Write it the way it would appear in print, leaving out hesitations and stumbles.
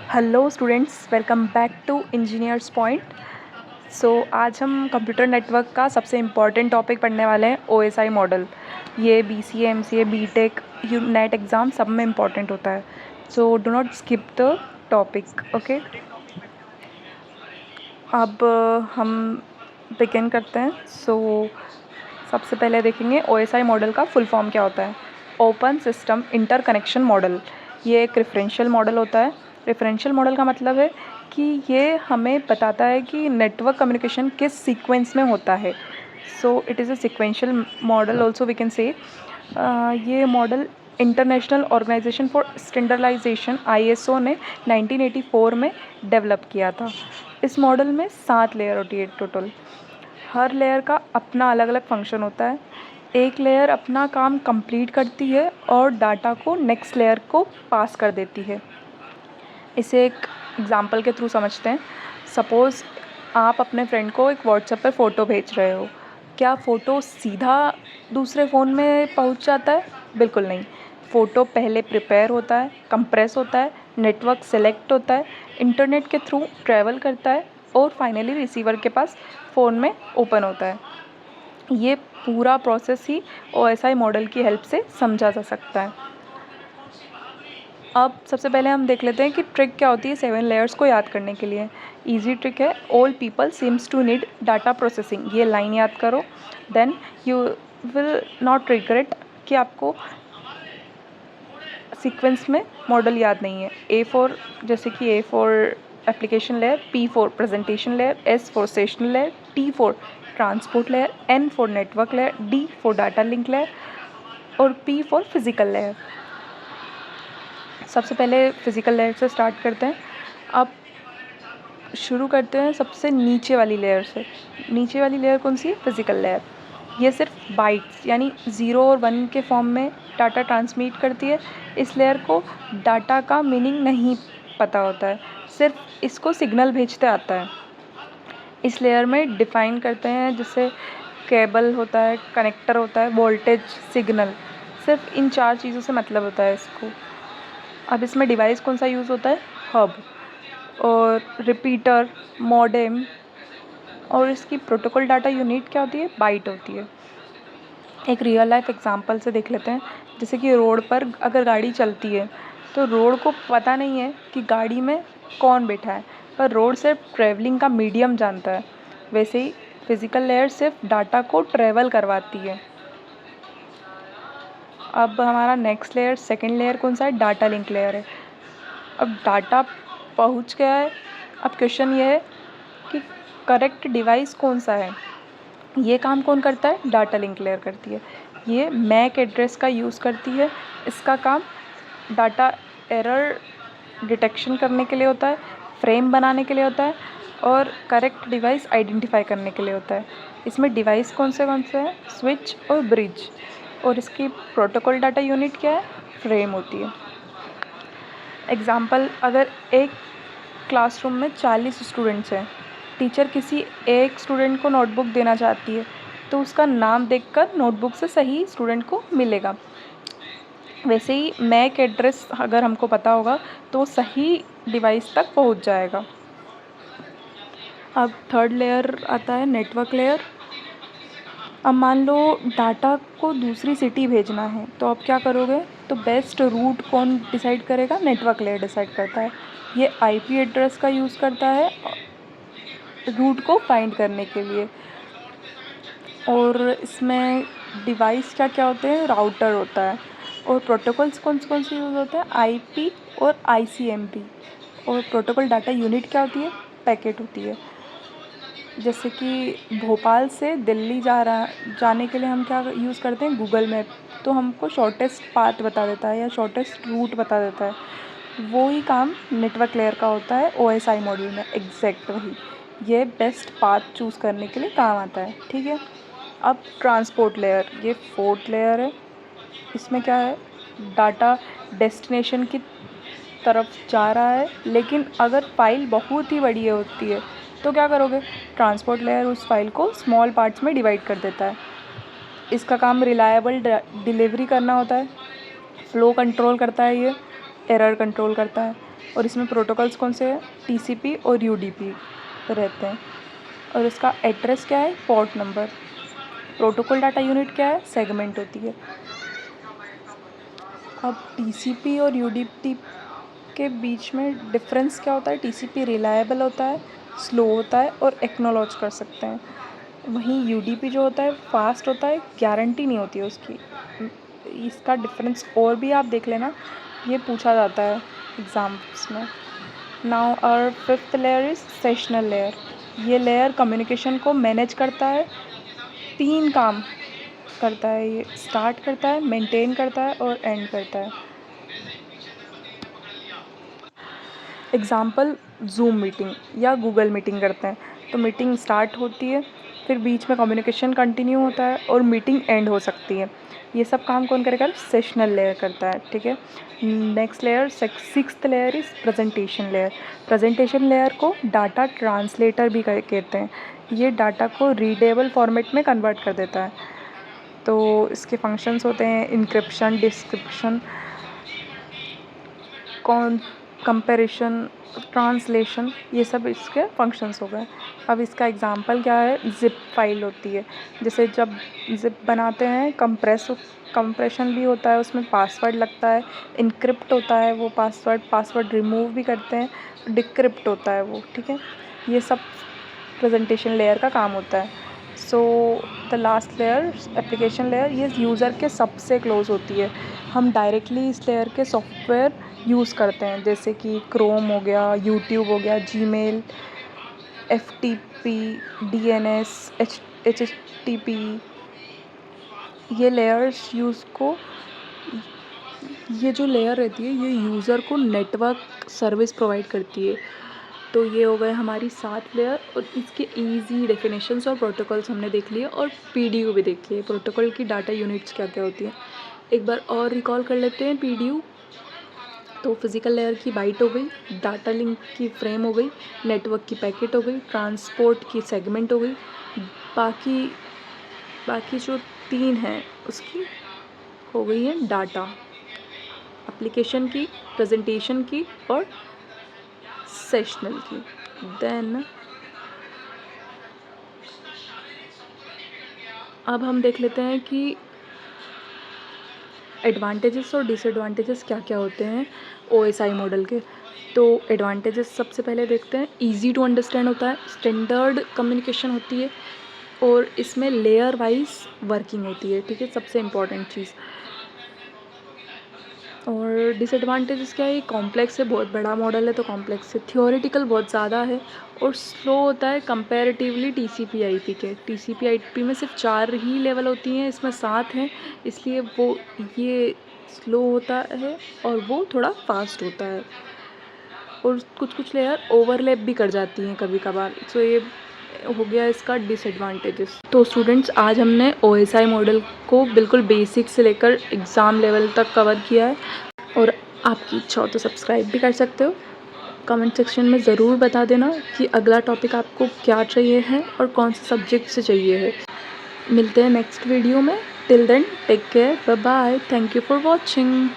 Hello students, welcome back to engineers point. आज हम computer network का सबसे इम्पॉर्टेंट टॉपिक पढ़ने वाले हैं, OSI मॉडल। ये BCA, MCA, BTech, net exam सब में इम्पॉर्टेंट होता है। So do not skip the topic, okay. अब हम बिगिन करते हैं। सबसे पहले देखेंगे OSI मॉडल का फुल फॉर्म क्या होता है। Open system interconnection model. ये एक रेफरेंशियल मॉडल होता है। रेफरेंशियल मॉडल का मतलब है कि ये हमें बताता है कि नेटवर्क कम्युनिकेशन किस सीक्वेंस में होता है। So it is a sequential model also we can say. ये model international organization for standardization ISO ने 1984 में डेवलप किया था। इस मॉडल में 7 लेयर होती है टोटल। हर लेयर का अपना अलग अलग फंक्शन होता है। एक लेयर अपना काम कंप्लीट करती है और डाटा को नेक्स्ट लेयर को पास कर देती है। इसे एक एग्जांपल के थ्रू समझते हैं। सपोज़ आप अपने फ्रेंड को एक व्हाट्सएप पर फ़ोटो भेज रहे हो। क्या फ़ोटो सीधा दूसरे फ़ोन में पहुंच जाता है? बिल्कुल नहीं। फ़ोटो पहले प्रिपेयर होता है, कंप्रेस होता है, नेटवर्क सेलेक्ट होता है, इंटरनेट के थ्रू ट्रैवल करता है और फाइनली रिसीवर के पास फ़ोन में ओपन होता है। ये पूरा प्रोसेस ही OSI मॉडल की हेल्प से समझा जा सकता है। अब सबसे पहले हम देख लेते हैं कि ट्रिक क्या होती है 7 लेयर्स को याद करने के लिए। इजी ट्रिक है, all people seems to need data processing. ये लाइन याद करो, then you will not regret कि आपको सीक्वेंस में मॉडल याद नहीं है। A फॉर जैसे कि A for application layer, P for presentation layer, S for sessional layer, T for transport layer, N for network layer, D for data link layer और P for physical layer. सबसे पहले physical layer से start करते हैं। अब शुरू करते हैं सबसे नीचे वाली लेयर से। नीचे वाली लेयर कौन सी है? Physical layer. ये सिर्फ बाइट्स यानी 0 और 1 के फॉर्म में डाटा ट्रांसमिट करती है। इस लेयर को डाटा का मीनिंग नहीं पता होता है, सिर्फ इसको सिग्नल भेजते आता है। इस लेयर में डिफ़ाइन करते हैं, जैसे केबल होता है, कनेक्टर होता है, वोल्टेज, सिग्नल। सिर्फ इन 4 चीज़ों से मतलब होता है इसको। अब इसमें डिवाइस कौन सा यूज़ होता है? हब और रिपीटर, मॉडेम। और इसकी प्रोटोकॉल डाटा यूनिट क्या होती है? बाइट होती है। एक रियल लाइफ एग्जांपल से देख लेते हैं। जैसे कि रोड पर अगर गाड़ी चलती है तो रोड को पता नहीं है कि गाड़ी में कौन बैठा है, पर रोड सिर्फ ट्रैवलिंग का मीडियम जानता है। वैसे ही फिजिकल लेयर सिर्फ डाटा को ट्रैवल करवाती है। अब हमारा नेक्स्ट लेयर, सेकेंड लेयर कौन सा है? डाटा लिंक लेयर है। अब डाटा पहुंच गया है। अब क्वेश्चन ये है कि करेक्ट डिवाइस कौन सा है? ये काम कौन करता है? डाटा लिंक लेयर करती है। ये मैक एड्रेस का यूज़ करती है। इसका काम डाटा एरर डिटेक्शन करने के लिए होता है, फ्रेम बनाने के लिए होता है और करेक्ट डिवाइस आइडेंटिफाई करने के लिए होता है। इसमें डिवाइस कौन से हैं? स्विच और ब्रिज। और इसकी प्रोटोकॉल डाटा यूनिट क्या है? फ्रेम होती है। एग्जाम्पल, अगर एक क्लासरूम में 40 स्टूडेंट्स हैं, टीचर किसी एक स्टूडेंट को नोटबुक देना चाहती है तो उसका नाम देखकर नोटबुक से सही स्टूडेंट को मिलेगा। वैसे ही मैक एड्रेस अगर हमको पता होगा तो सही डिवाइस तक पहुंच जाएगा। अब थर्ड लेयर आता है नेटवर्क लेयर। अब मान लो डाटा को दूसरी सिटी भेजना है तो आप क्या करोगे? तो बेस्ट रूट कौन डिसाइड करेगा? नेटवर्क लेयर डिसाइड करता है। ये IP एड्रेस का यूज़ करता है रूट को फाइंड करने के लिए। और इसमें डिवाइस क्या क्या होते हैं? राउटर होता है। और प्रोटोकॉल्स कौन से यूज़ होते हैं? IP और ICMP। और प्रोटोकॉल डाटा यूनिट क्या होती है? पैकेट होती है। जैसे कि भोपाल से दिल्ली जाने के लिए हम क्या यूज़ करते हैं? Google map. तो हमको शॉर्टेस्ट पाथ बता देता है या शॉर्टेस्ट रूट बता देता है। वो ही काम नेटवर्क लेयर का होता है OSI मॉडल में, एग्जैक्ट वही। ये बेस्ट पाथ चूज़ करने के लिए काम आता है, ठीक है। अब ट्रांसपोर्ट लेयर, ये फोर्थ लेयर है। इसमें क्या है? डाटा डेस्टिनेशन की तरफ जा रहा है, लेकिन अगर फाइल बहुत ही बड़ी होती है तो क्या करोगे? ट्रांसपोर्ट लेयर उस फाइल को स्मॉल पार्ट्स में डिवाइड कर देता है। इसका काम रिलायबल डिलीवरी करना होता है, फ्लो कंट्रोल करता है ये। एरर कंट्रोल करता है। और इसमें प्रोटोकॉल्स कौन से हैं? टीसीपी और यूडीपी रहते हैं। और इसका एड्रेस क्या है? Port number. Protocol data unit क्या है? सेगमेंट होती है। अब टीसीपी और यूडीपी के बीच में डिफरेंस क्या होता है? टीसीपी रिलायबल होता है, स्लो होता है और एक्नॉलेज कर सकते हैं। वहीं यूडीपी जो होता है फास्ट होता है, गारंटी नहीं होती है उसकी। इसका डिफरेंस और भी आप देख लेना, ये पूछा जाता है एग्ज़ाम्स में। Now our fifth layer is sessional layer. ये लेयर कम्युनिकेशन को मैनेज करता है, 3 काम करता है ये। स्टार्ट करता है, मेंटेन करता है और एंड करता है। एग्ज़ाम्पल, ज़ूम मीटिंग या गूगल मीटिंग करते हैं तो मीटिंग स्टार्ट होती है, फिर बीच में कम्युनिकेशन कंटिन्यू होता है और मीटिंग एंड हो सकती है। ये सब काम कौन करेगा? सेशनल लेयर करता है, ठीक है। Next layer, sixth layer is presentation layer. Presentation layer को डाटा ट्रांसलेटर भी कहते हैं। ये डाटा को रीडेबल फॉर्मेट में कन्वर्ट कर देता है। तो इसके फंक्शंस होते हैं इंक्रिप्शन, डिस्क्रिप्शन, कंपैरिजन, ट्रांसलेशन, ये सब इसके फंक्शंस हो गए। अब इसका एग्जांपल क्या है? ज़िप फाइल होती है। जैसे जब ज़िप बनाते हैं, कंप्रेशन भी होता है, उसमें पासवर्ड लगता है, इनक्रिप्ट होता है वो पासवर्ड रिमूव भी करते हैं, डिक्रिप्ट होता है वो, ठीक है। ये सब प्रेजेंटेशन लेयर का काम होता है। So the last layer, application layer, ये यूज़र के सबसे क्लोज होती है। हम डायरेक्टली इस लेयर के सॉफ्टवेयर यूज़ करते हैं, जैसे कि क्रोम हो गया, यूट्यूब हो गया, जीमेल, एफटीपी, डीएनएस, एचटीटीपी। ये लेयर्स ये जो लेयर रहती है ये यूज़र को नेटवर्क सर्विस प्रोवाइड करती है। तो ये हो गए हमारी 7 लेयर और इसके इजी डेफिनेशंस और प्रोटोकॉल्स हमने देख लिए और पीडीयू भी देख लिए। प्रोटोकॉल की डाटा यूनिट्स क्या क्या होती हैं एक बार और रिकॉल कर लेते हैं। पीडीयू तो फिज़िकल लेयर की बाइट हो गई, डाटा लिंक की फ्रेम हो गई, नेटवर्क की पैकेट हो गई, ट्रांसपोर्ट की सेगमेंट हो गई। बाकी जो 3 हैं उसकी हो गई है डाटा, एप्लीकेशन की, प्रेजेंटेशन की और सेशनल की। देन अब हम देख लेते हैं कि एडवांटेजेस और डिसएडवांटेजेस क्या क्या होते हैं OSI मॉडल के। तो एडवांटेजेस सबसे पहले देखते हैं। इजी टू अंडरस्टैंड होता है, स्टैंडर्ड कम्युनिकेशन होती है और इसमें लेयर वाइज वर्किंग होती है, ठीक है, सबसे इम्पॉर्टेंट चीज़। और डिसएडवांटेजेस क्या है? कॉम्प्लेक्स है, बहुत बड़ा मॉडल है तो कॉम्प्लेक्स है, थियोरेटिकल बहुत ज़्यादा है और स्लो होता है कंपैरेटिवली TCP/IP के। TCP/IP में सिर्फ 4 ही लेवल होती हैं, इसमें 7 हैं, इसलिए ये स्लो होता है और वो थोड़ा फास्ट होता है और कुछ लेयर ओवरलैप भी कर जाती हैं कभी कभार। सो ये हो गया इसका डिसएडवांटेजेस। तो स्टूडेंट्स, आज हमने OSI मॉडल को बिल्कुल बेसिक से लेकर एग्ज़ाम लेवल तक कवर किया है और आपकी इच्छा हो तो सब्सक्राइब भी कर सकते हो। कमेंट सेक्शन में ज़रूर बता देना कि अगला टॉपिक आपको क्या चाहिए है और कौन से सब्जेक्ट से चाहिए है। मिलते हैं नेक्स्ट वीडियो में। Till then take care, bye bye, thank you for watching.